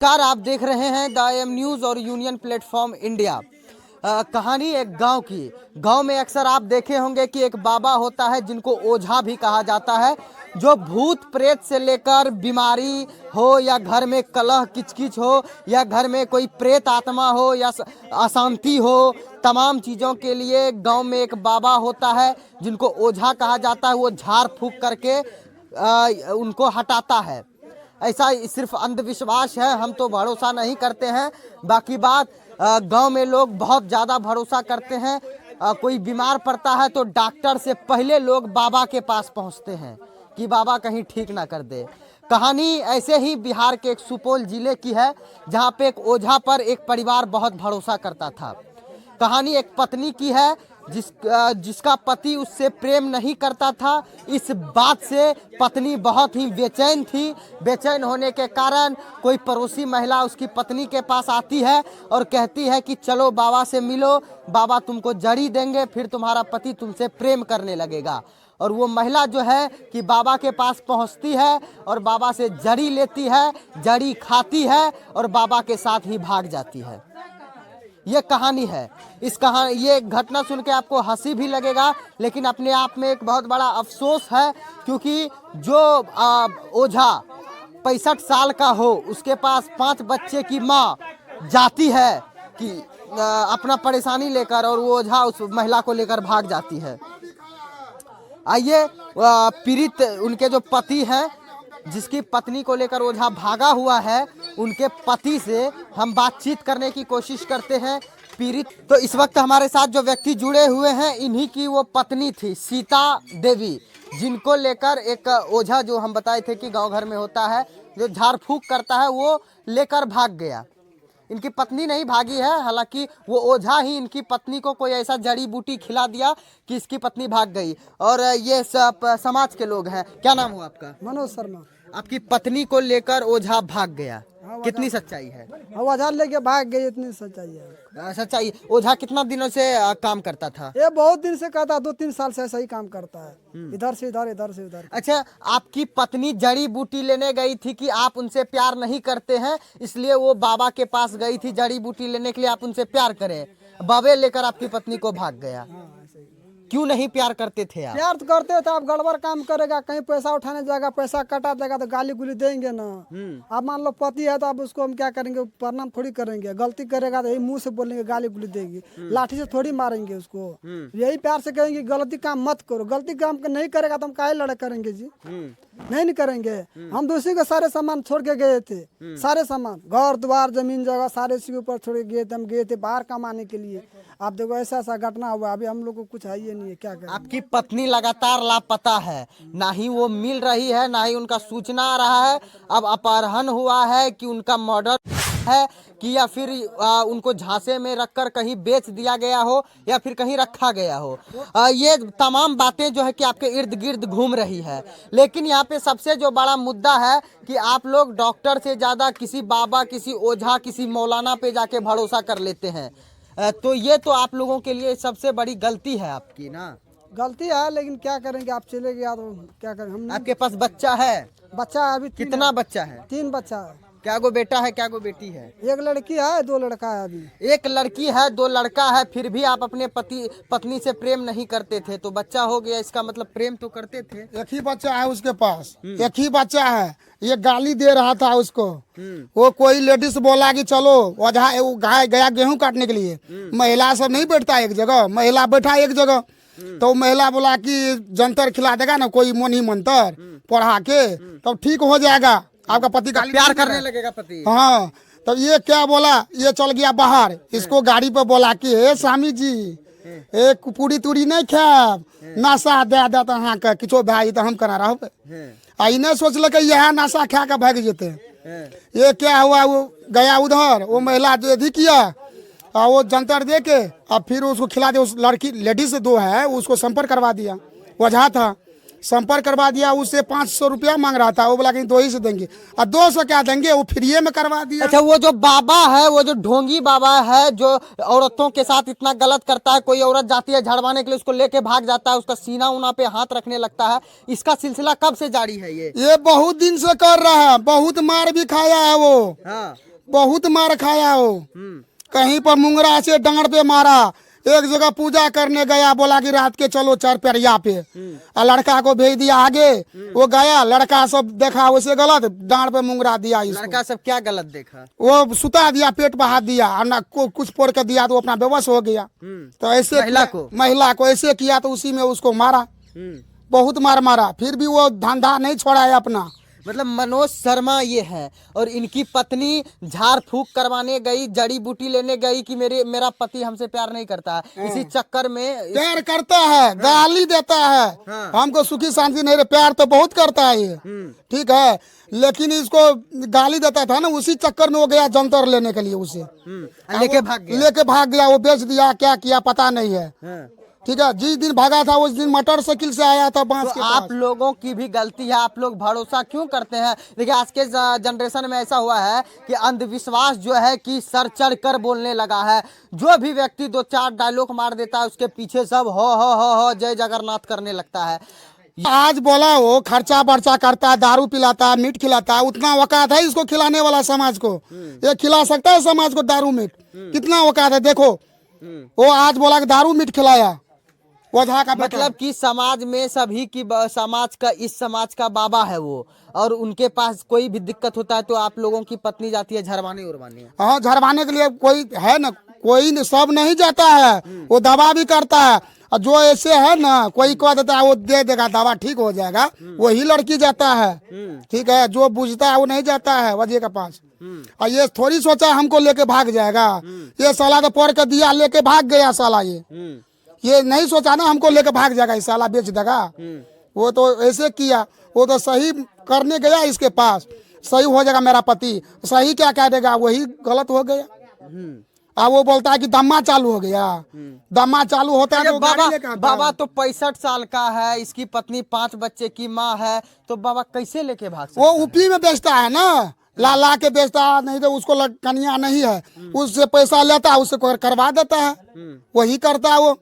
नमस्कार, आप देख रहे हैं द एम न्यूज़ और यूनियन प्लेटफॉर्म इंडिया। कहानी एक गांव की। गांव में अक्सर आप देखे होंगे कि एक बाबा होता है जिनको ओझा भी कहा जाता है, जो भूत प्रेत से लेकर बीमारी हो या घर में कलह किचकिच हो या घर में कोई प्रेत आत्मा हो या अशांति हो, तमाम चीज़ों के लिए गांव में एक बाबा होता है जिनको ओझा कहा जाता है। वो झाड़ फूंक करके उनको हटाता है। ऐसा सिर्फ अंधविश्वास है, हम तो भरोसा नहीं करते हैं। बाकी बात गांव में लोग बहुत ज़्यादा भरोसा करते हैं। कोई बीमार पड़ता है तो डॉक्टर से पहले लोग बाबा के पास पहुंचते हैं कि बाबा कहीं ठीक ना कर दे। कहानी ऐसे ही बिहार के एक सुपौल जिले की है, जहां पे एक ओझा पर एक परिवार बहुत भरोसा करता था। कहानी एक पत्नी की है जिसका पति उससे प्रेम नहीं करता था। इस बात से पत्नी बहुत ही बेचैन थी। बेचैन होने के कारण कोई पड़ोसी महिला उसकी पत्नी के पास आती है और कहती है कि चलो बाबा से मिलो, बाबा तुमको जड़ी देंगे, फिर तुम्हारा पति तुमसे प्रेम करने लगेगा। और वो महिला जो है कि बाबा के पास पहुंचती है और बाबा से जड़ी लेती है, जड़ी खाती है और बाबा के साथ ही भाग जाती है। ये कहानी है। ये घटना सुन के आपको हंसी भी लगेगा, लेकिन अपने आप में एक बहुत बड़ा अफसोस है, क्योंकि जो ओझा 65 साल का हो, उसके पास 5 बच्चे की माँ जाती है कि अपना परेशानी लेकर, और वो ओझा उस महिला को लेकर भाग जाती है। आइए पीड़ित उनके जो पति हैं, जिसकी पत्नी को लेकर ओझा भागा हुआ है, उनके पति से हम बातचीत करने की कोशिश करते हैं। पीड़ित तो इस वक्त हमारे साथ जो व्यक्ति जुड़े हुए हैं, इन्हीं की वो पत्नी थी सीता देवी, जिनको लेकर एक ओझा, जो हम बताए थे कि गांव घर में होता है, जो झाड़ फूंक करता है, वो लेकर भाग गया। इनकी पत्नी नहीं भागी है, हालांकि वो ओझा ही इनकी पत्नी को कोई ऐसा जड़ी बूटी खिला दिया कि इसकी पत्नी भाग गई। और ये सब समाज के लोग हैं। क्या नाम हुआ आपका? मनोज शर्मा। आपकी पत्नी को लेकर ओझा भाग गया, कितनी सच्चाई है? ओझा लेके भाग गए, इतनी सच्चाई है। सच्चाई। ओझा कितना दिनों से काम करता था? ये बहुत दिन से करता, 2-3 साल से ऐसा ही काम करता है, इधर से इधर, इधर से उधर। अच्छा, आपकी पत्नी जड़ी बूटी लेने गई थी कि आप उनसे प्यार नहीं करते हैं, इसलिए वो बाबा के पास गई थी जड़ी बूटी लेने के लिए, आप उनसे प्यार करें, बाबे लेकर आपकी पत्नी को भाग गया। क्यों नहीं प्यार करते थे आप? प्यार तो करते थे, आप गड़बड़ काम करेगा, कहीं पैसा उठाने जाएगा, पैसा कटा देगा तो गाली गुली देंगे ना। आप मान लो पति है तो आप उसको हम क्या करेंगे, प्रणाम थोड़ी करेंगे। गलती करेगा तो यही मुंह से बोलेंगे, गाली गुली देगी, लाठी से थोड़ी मारेंगे उसको। यही प्यार से कहेंगे गलती काम मत करो। गलती काम नहीं करेगा तो हम काहे लड़ाई करेंगे जी? नहीं करेंगे। हम दूसरी के सारे सामान छोड़ के गए थे, सारे सामान, घर द्वार जमीन जगह सारे इसी के ऊपर छोड़ के गए थे। हम गए थे बाहर कमाने के लिए। आप देखो ऐसा ऐसा घटना हुआ, अभी हम लोग को कुछ है ही नहीं है, क्या करें। आपकी पत्नी लगातार लापता है, ना ही वो मिल रही है, ना ही उनका सूचना आ रहा है। अब अपहरण हुआ है कि उनका मर्डर है कि या फिर उनको झांसे में रखकर कहीं बेच दिया गया हो या फिर कहीं रखा गया हो। ये तमाम बातें जो है कि आपके इर्द गिर्द घूम रही है। लेकिन यहाँ पे सबसे जो बड़ा मुद्दा है कि आप लोग डॉक्टर से ज़्यादा किसी बाबा, किसी ओझा, किसी मौलाना पे जाके भरोसा कर लेते हैं। तो ये तो आप लोगों के लिए सबसे बड़ी गलती है आपकी ना। गलती है, लेकिन क्या करेंगे, आप चले गया तो क्या करें हम। आपके पास बच्चा है? बच्चा है अभी। कितना बच्चा है? 3 बच्चा है। क्या गो बेटा है, क्या गो बेटी है? एक लड़की है, 2 लड़का है अभी। एक लड़की है, 2 लड़का है, फिर भी आप अपने पत्नी से प्रेम नहीं करते थे, तो बच्चा हो गया, इसका मतलब प्रेम तो करते थे। एक ही बच्चा है उसके पास, एक ही बच्चा है। ये गाली दे रहा था उसको। वो कोई लेडीज बोला कि चलो ओझा, वो गया गेहूं काटने के लिए। महिला सब नहीं बैठता एक जगह, महिला बैठा एक जगह। तो महिला बोला कि जंतर खिला देगा ना कोई मोनी मंत्र पढ़ा के, तब ठीक हो जाएगा, आपका पति गाली प्यार करने लगेगा पति। हाँ, तब ये क्या बोला, ये चल गया बाहर। इसको गाड़ी पे बोला कि हे स्वामी जी, एक पूरी तूरी नहीं खाब, नशा दे देता हाँ का किछो भाई तो हम करा रहा। इन्हें सोचल यह नशा खा के भाग जेते। ये क्या हुआ, वो गया उधर, वो महिला जो यदि किया, वो जंतर दे के अब फिर उसको खिला दिया। उस लड़की लेडीज 2 है, उसको संपर्क करवा दिया। वजह था संपर्क करवा दिया, उससे 500 रुपया मांग रहा था। वो बोला कि 2 ही से देंगे, और 200 क्या देंगे, वो फ्री में करवा दिया। अच्छा, वो जो बाबा है, वो जो ढोंगी बाबा है, जो औरतों के साथ इतना गलत करता है, कोई औरत जाती है झड़वाने के लिए, उसको लेके भाग जाता है, उसका सीना उना पे हाथ रखने लगता है, इसका सिलसिला कब से जारी है? ये बहुत दिन से कर रहा है, बहुत मार भी खाया है वो। हाँ। बहुत मार खाया वो। कहीं पर मुंगरा से डांड पे मारा। एक जगह पूजा करने गया, बोला कि रात के चलो चार पैरिया पे, और लड़का को भेज दिया आगे। वो गया, लड़का सब देखा उसे गलत, डांड पे मुंगरा दिया इसको। लड़का सब क्या गलत देखा? वो सुता दिया, पेट पर हाथ दिया, और ना कुछ पोड़ कर दिया तो अपना बेबस हो गया। तो ऐसे महिला को ऐसे किया तो उसी में उसको मारा, बहुत मार मारा। फिर भी वो धंधा नहीं छोड़ा है अपना। मतलब मनोज शर्मा ये है, और इनकी पत्नी झाड़ फूक करवाने गई, जड़ी बूटी लेने गई कि मेरा पति हमसे प्यार नहीं करता है, इसी चक्कर में प्यार करता है, गाली देता है। हमको सुखी शांति नहीं रहे, प्यार तो बहुत करता है ये, ठीक है, लेकिन इसको गाली देता था ना, उसी चक्कर में वो गया जंतर लेने के लिए उसे लेके भाग गया। वो बेच दिया, क्या किया पता नहीं है, ठीक है। जिस दिन भागा था उस दिन मोटरसाइकिल से आया था बांस के पास। आप लोगों की भी गलती है, आप लोग भरोसा क्यों करते हैं? देखिए आज के जनरेशन में ऐसा हुआ है कि अंधविश्वास जो है कि सर चढ़ कर बोलने लगा है। जो भी व्यक्ति 2-4 डायलॉग मार देता है उसके पीछे सब हो जय जगन्नाथ करने लगता है। आज बोला वो खर्चा बर्चा करता है, दारू पिलाता है, मीट खिलाता है, उतना औकात है इसको खिलाने वाला समाज को? ये खिला सकता है समाज को दारू मीट? कितना औकात है देखो। वो आज बोला कि दारू मीट खिलाया, ओझा का मतलब कि समाज में सभी की इस समाज का बाबा है वो, और उनके पास कोई भी दिक्कत होता है तो आप लोगों की पत्नी जाती है झरवाने उरवाने। हाँ, झरवाने के लिए कोई है ना, कोई सब नहीं जाता है, वो दवा भी करता है। और जो ऐसे है ना, कोई कह देता है वो दे देगा दवा ठीक हो जाएगा, वही लड़की जाता है, ठीक है। जो बुझता है वो नहीं जाता है वजह के पास। और ये थोड़ी सोचा हमको लेके भाग जाएगा, ये साला तो पढ़ के दिया लेके भाग गया साला। ये नहीं सोचा ना हमको लेके भाग जाएगा, इस साला बेच देगा। वो तो ऐसे किया, वो तो सही करने गया इसके पास, सही हो जाएगा मेरा पति, सही क्या कह देगा, वही गलत हो गया। अब वो बोलता है कि दम्मा चालू हो गया। दम्मा चालू होता है तो बाबा तो 65 साल का है, इसकी पत्नी 5 बच्चे की माँ है, तो बाबा कैसे लेके भाग सकता है? वो ऊपी में बेचता है ना, ला के बेचता है, नहीं तो उसको कन्या नहीं है, उससे पैसा लेता है, उससे करवा देता है, वही करता है वो,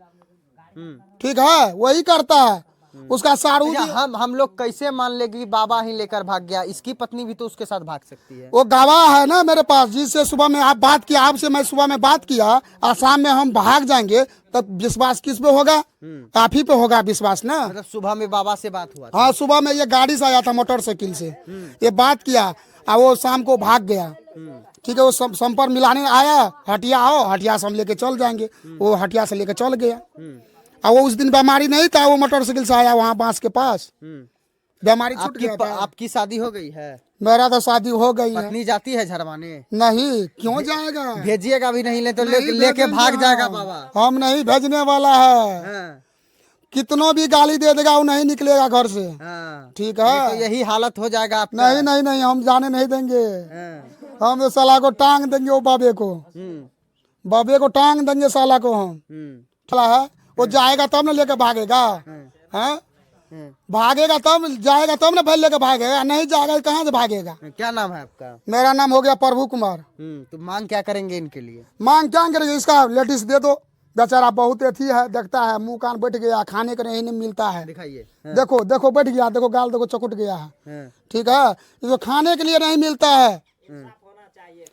ठीक है, वही करता है। उसका सारू हम लोग कैसे मान ले कि बाबा ही लेकर भाग गया? इसकी पत्नी भी तो उसके साथ भाग सकती है। वो गवाह है ना मेरे पास, जिससे सुबह में आप बात किया, आपसे मैं सुबह में बात किया और शाम में हम भाग जाएंगे, तब विश्वास किस पे होगा? आप ही पे होगा विश्वास ना। मतलब सुबह में बाबा से बात हुआ था? हाँ, सुबह में ये गाड़ी से आया था मोटरसाइकिल से, ये बात किया और वो शाम को भाग गया, ठीक है। वो संपर्क मिलाने आया, हटिया आओ, हटिया से हम लेके चल जाएंगे। वो हटिया से लेके चल गया, और वो उस दिन बीमारी नहीं था, वो मोटरसाइकिल से आया वहाँ बांस के पास, बीमारी छूट गया था। आपकी शादी हो गई है? मेरा तो शादी हो गई है। पत्नी जाती है झरवाने? नहीं, क्यों जाएगा? भेजिएगा भी नहीं, ले तो लेके भाग जाएगा बाबा। हम नहीं भेजने वाला है, कितनों भी गाली दे देगा वो नहीं निकलेगा घर से, ठीक है। तो यही हालत हो जाएगा आपका। नहीं, हम जाने नहीं देंगे। हम तो साला को टांग देंगे, वो बाबे को टांग देंगे साला को हम। चला है वो जाएगा तब ना लेके भागेगा, हैं? भागेगा तब जाएगा तब ना भाई लेके भागेगा, नहीं जाएगा कहाँ से भागेगा? क्या नाम है आपका? मेरा नाम हो गया प्रभु कुमार। तो मांग क्या करेंगे इनके लिए? मांग क्या करेंगे? इसका लेडीज दे दो, बेचारा बहुत अथी है, देखता है मुंह कान बैठ गया, खाने को नहीं मिलता है। दिखाइए। देखो बैठ गया, देखो गाल देखो चकुट गया है, ठीक है। इसको खाने के लिए नहीं मिलता है,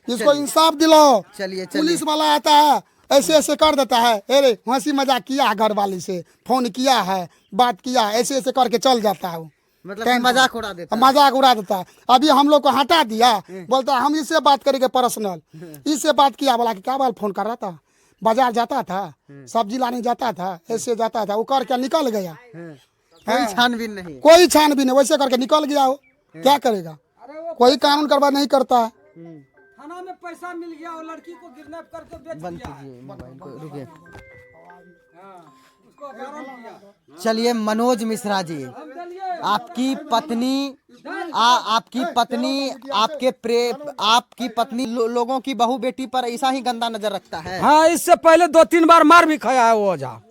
इसको इंसाफ दिलाओ। चलिए पुलिस वाला आता है, ऐसे कर देता है, अरे हंसी मजाक किया है, घर वाली से फोन किया है, बात किया, ऐसे करके चल जाता है वो, मतलब मजाक उड़ा देता है। मजाक उड़ा देता है। अभी हम लोग को हटा दिया, बोलता है हम इससे बात करेंगे पर्सनल, इससे बात किया, बोला कि क्या बात फोन कर रहा था, बाजार जाता था, सब्जी लाने जाता था, ऐसे जाता था, वो करके निकल गया, कोई छानबीन नहीं, कोई छानबीन नहीं, वैसे करके निकल गया। वो क्या करेगा? कोई कानून करवा नहीं करता है। थाना में पैसा मिल गया, वो लड़की को किडनैप करके बेच बंद दिया। कीजिए मोबाइल को, रुकिए। उसको अपहरण किया। चलिए मनोज मिश्रा जी, आपकी पत्नी लोगों की बहू बेटी पर ऐसा ही गंदा नजर रखता है? हाँ, इससे पहले 2-3 बार मार भी खाया है वो ओझा,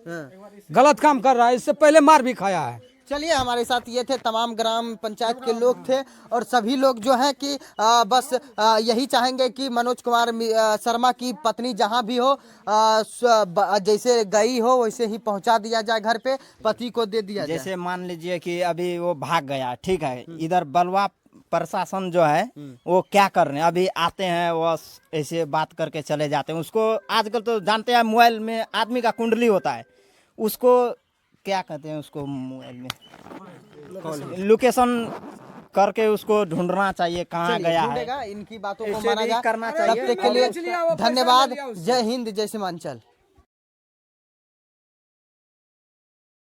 गलत काम कर रहा है, इससे पहले मार भी खाया है। चलिए हमारे साथ ये थे तमाम ग्राम पंचायत के लोग थे, और सभी लोग जो हैं कि बस यही चाहेंगे कि मनोज कुमार शर्मा की पत्नी जहां भी हो, जैसे गई हो वैसे ही पहुंचा दिया जाए घर पे, पति को दे दिया जाए। जैसे मान लीजिए कि अभी वो भाग गया, ठीक है, इधर बलवा प्रशासन जो है वो क्या कर रहे हैं। अभी आते हैं वो ऐसे बात करके चले जाते हैं। उसको आजकल तो जानते हैं मोबाइल में आदमी का कुंडली होता है, उसको क्या कहते हैं, उसको मोबाइल में लोकेशन करके उसको ढूंढना चाहिए कहाँ गया है। ढूंढेगा, इनकी बातों को ऐसे माना भी जाए। करना तब चाहिए। तक के लिए धन्यवाद। जय हिंद, जय सीमांचल।